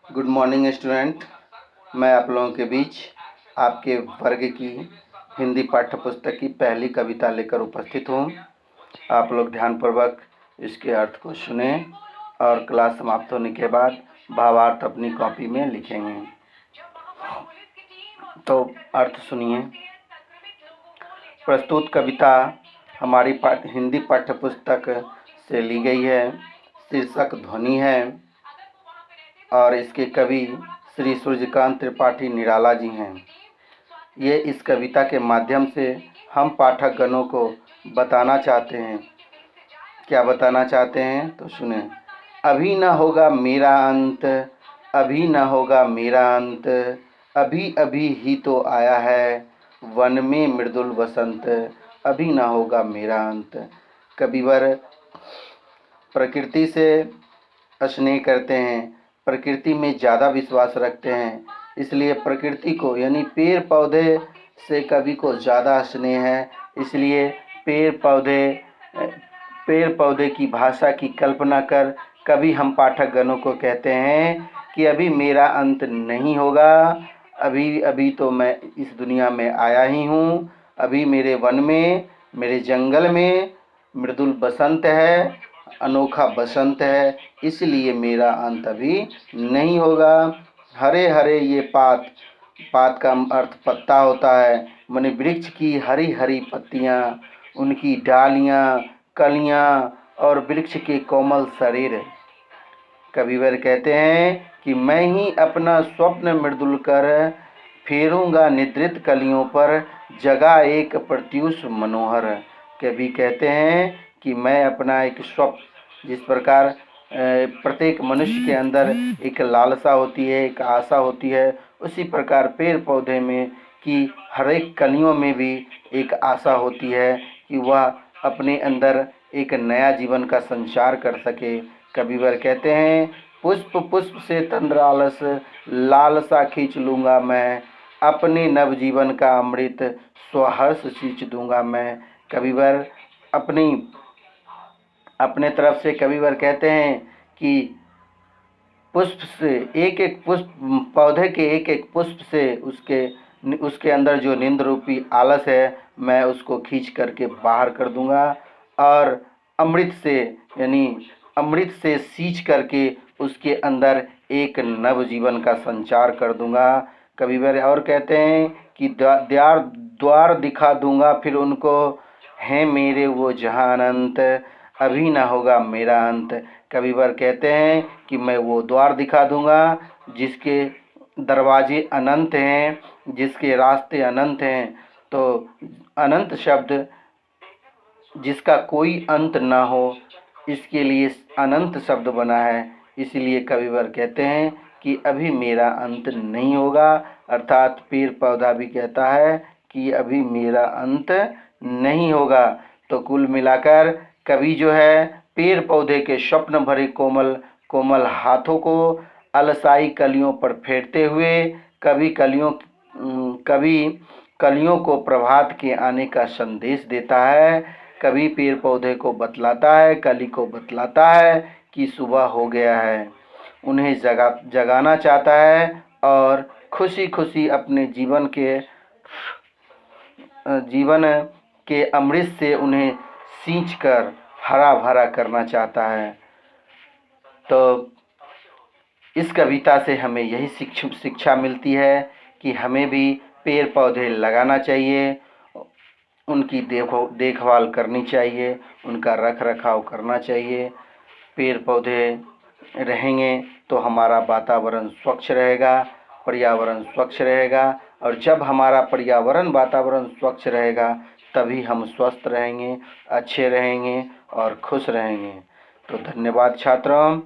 Good morning student. मैं आप लोगों के बीच आपके वर्ग की हिंदी पाठ्य पुस्तक की पहली कविता लेकर उपस्थित हूँ। आप लोग ध्यानपूर्वक इसके अर्थ को सुने और क्लास समाप्त होने के बाद भावार्थ अपनी कॉपी में लिखेंगे। तो अर्थ सुनिए। प्रस्तुत कविता हमारी हिंदी पाठ्य पुस्तक से ली गई है। शीर्षक ध्वनि है और इसके कवि श्री सूर्यकांत त्रिपाठी निराला जी हैं। ये इस कविता के माध्यम से हम पाठक गणों को बताना चाहते हैं। क्या बताना चाहते हैं तो सुने। अभी न होगा मेरा अंत, अभी न होगा मेरा अंत, अभी अभी ही तो आया है वन में मृदुल वसंत, अभी न होगा मेरा अंत। कविवर प्रकृति से स्नेह करते हैं, प्रकृति में ज़्यादा विश्वास रखते हैं, इसलिए प्रकृति को यानी पेड़ पौधे से कवि को ज़्यादा स्नेह है। इसलिए पेड़ पौधे की भाषा की कल्पना कर कभी हम पाठक गणों को कहते हैं कि अभी मेरा अंत नहीं होगा, अभी अभी तो मैं इस दुनिया में आया ही हूँ, अभी मेरे वन में, मेरे जंगल में मृदुल बसंत है, अनोखा बसंत है, इसलिए मेरा अंत अभी नहीं होगा। हरे हरे ये पात का अर्थ पत्ता होता है, माने वृक्ष की हरी हरी पत्तियाँ, उनकी डालियाँ, कलियाँ और वृक्ष के कोमल शरीर। कविवर कहते हैं कि मैं ही अपना स्वप्न मृदुल कर फेरूंगा निद्रित कलियों पर, जगा एक प्रत्यूष मनोहर। कवि कहते हैं कि मैं अपना एक स्वप्न, जिस प्रकार प्रत्येक मनुष्य के अंदर एक लालसा होती है, एक आशा होती है, उसी प्रकार पेड़ पौधे में कि हर एक कलियों में भी एक आशा होती है कि वह अपने अंदर एक नया जीवन का संचार कर सके। कविवर कहते हैं पुष्प पुष्प से तंद्रालस, लालसा खींच लूँगा मैं, अपने नवजीवन का अमृत स्वहर्ष सींच दूँगा मैं। कविवर अपने तरफ से कविवर कहते हैं कि पुष्प से एक एक पुष्प, पौधे के एक एक पुष्प से उसके अंदर जो नींद रूपी आलस है, मैं उसको खींच करके बाहर कर दूंगा और अमृत से यानी अमृत से सींच करके उसके अंदर एक नव जीवन का संचार कर दूंगा। कविवर और कहते हैं कि द्वार दिखा दूंगा फिर उनको, हैं मेरे वो जहां अनंत, अभी ना होगा मेरा अंत। कविवर कहते हैं कि मैं वो द्वार दिखा दूंगा जिसके दरवाजे अनंत हैं, जिसके रास्ते अनंत हैं। तो अनंत शब्द जिसका कोई अंत ना हो, इसके लिए अनंत शब्द बना है। इसलिए कविवर कहते हैं कि अभी मेरा अंत नहीं होगा, अर्थात पेड़ पौधा भी कहता है कि अभी मेरा अंत नहीं होगा। तो कुल मिलाकर कवि जो है पेड़ पौधे के स्वप्न भरे कोमल कोमल हाथों को अलसाई कलियों पर फेरते हुए कवि कलियों को प्रभात के आने का संदेश देता है। कवि पेड़ पौधे को बतलाता है, कली को बतलाता है कि सुबह हो गया है, उन्हें जगाना चाहता है और खुशी खुशी अपने जीवन के अमृत से उन्हें सींच कर हरा भरा करना चाहता है। तो इस कविता से हमें यही शिक्षा मिलती है कि हमें भी पेड़ पौधे लगाना चाहिए, उनकी देखभाल करनी चाहिए, उनका रख रखाव करना चाहिए। पेड़ पौधे रहेंगे तो हमारा वातावरण स्वच्छ रहेगा, पर्यावरण स्वच्छ रहेगा, और जब हमारा पर्यावरण वातावरण स्वच्छ रहेगा तभी हम स्वस्थ रहेंगे, अच्छे रहेंगे और खुश रहेंगे। तो धन्यवाद छात्रों।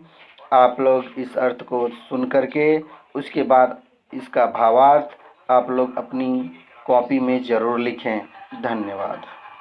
आप लोग इस अर्थ को सुन करके उसके बाद इसका भावार्थ आप लोग अपनी कॉपी में ज़रूर लिखें। धन्यवाद।